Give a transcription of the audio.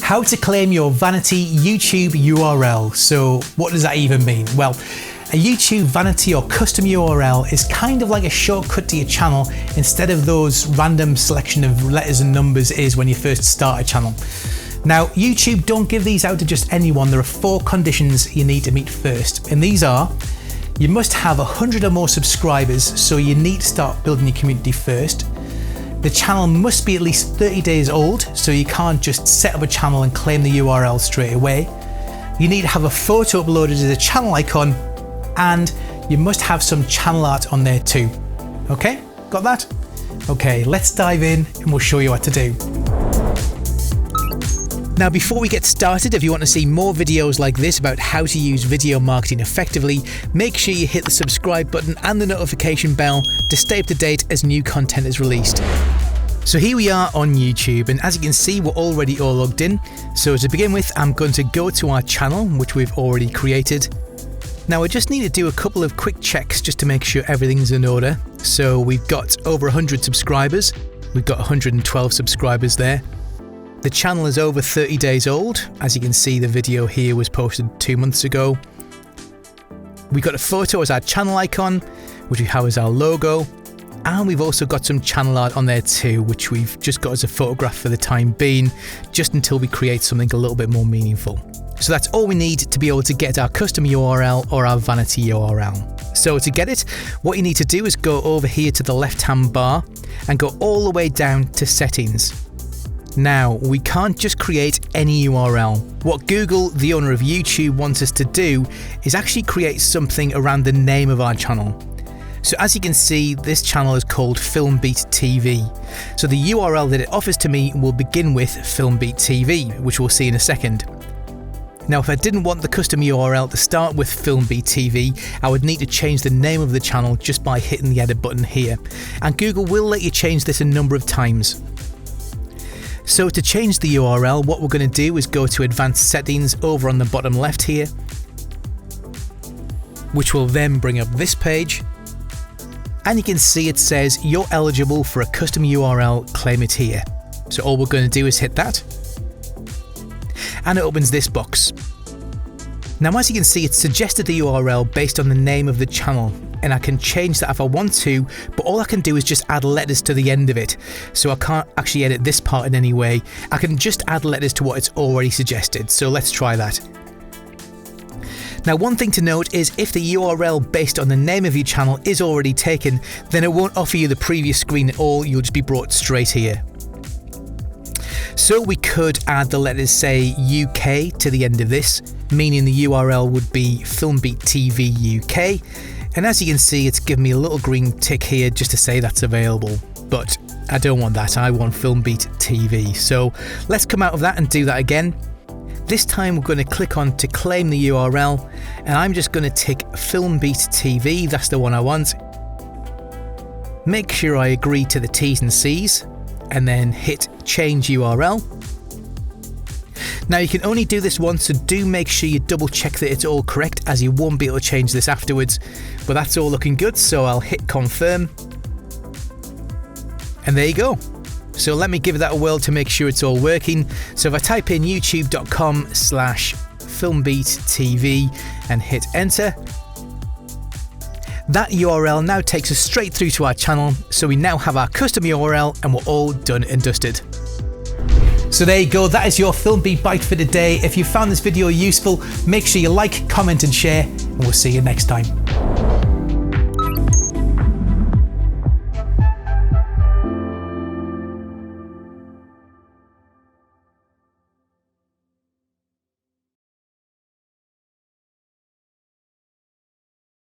How to claim your Vanity YouTube URL. So what does that even mean? Well, a YouTube Vanity or custom URL is kind of like a shortcut to your channel instead of those random selection of letters and numbers is when you first start a channel. Now, YouTube don't give these out to just anyone. There are 4 conditions you need to meet first, and these are: you must have 100 or more subscribers, so you need to start building your community first. The channel must be at least 30 days old, so you can't just set up a channel and claim the URL straight away. You need to have a photo uploaded as a channel icon, and you must have some channel art on there too. Okay, got that? Okay, let's dive in and we'll show you what to do. Now, before we get started, if you want to see more videos like this about how to use video marketing effectively, make sure you hit the subscribe button and the notification bell to stay up to date as new content is released. So here we are on YouTube, and as you can see, we're already all logged in. So to begin with, I'm going to go to our channel, which we've already created. Now I just need to do a couple of quick checks just to make sure everything's in order. So we've got over 100 subscribers. We've got 112 subscribers there. The channel is over 30 days old. As you can see, the video here was posted 2 months ago. We've got a photo as our channel icon, which we have as our logo. And we've also got some channel art on there too, which we've just got as a photograph for the time being, just until we create something a little bit more meaningful. So that's all we need to be able to get our custom URL or our vanity URL. So to get it, what you need to do is go over here to the left-hand bar and go all the way down to settings. Now, we can't just create any URL. What Google, the owner of YouTube, wants us to do is actually create something around the name of our channel. So as you can see, this channel is called FilmBeat TV. So the URL that it offers to me will begin with FilmBeat TV, which we'll see in a second. Now, if I didn't want the custom URL to start with FilmBeat TV, I would need to change the name of the channel just by hitting the edit button here. And Google will let you change this a number of times. So to change the URL, what we're going to do is go to Advanced Settings over on the bottom left here, which will then bring up this page. And you can see it says you're eligible for a custom URL, claim it here. So all we're going to do is hit that. And it opens this box. Now, as you can see, it's suggested the URL based on the name of the channel, and I can change that if I want to, but all I can do is just add letters to the end of it. So I can't actually edit this part in any way. I can just add letters to what it's already suggested. So let's try that. Now, one thing to note is if the URL based on the name of your channel is already taken, then it won't offer you the previous screen at all. You'll just be brought straight here. So we could add the letters, say, UK to the end of this, meaning the URL would be FilmBeat TV UK. And as you can see, it's given me a little green tick here just to say that's available. But I don't want that. I want FilmBeat TV. So let's come out of that and do that again. This time we're going to click on to claim the URL, and I'm just going to tick FilmBeat TV. That's the one I want. Make sure I agree to the T's and C's, and then hit change URL. Now, you can only do this once, so do make sure you double check that it's all correct, as you won't be able to change this afterwards. But that's all looking good, so I'll hit confirm. And there you go. So let me give that a whirl to make sure it's all working. So if I type in youtube.com/FilmBeatTV and hit enter, that URL now takes us straight through to our channel. So we now have our custom URL and we're all done and dusted. So there you go, that is your FilmBeat Bite for today. If you found this video useful, make sure you like, comment and share, and we'll see you next time.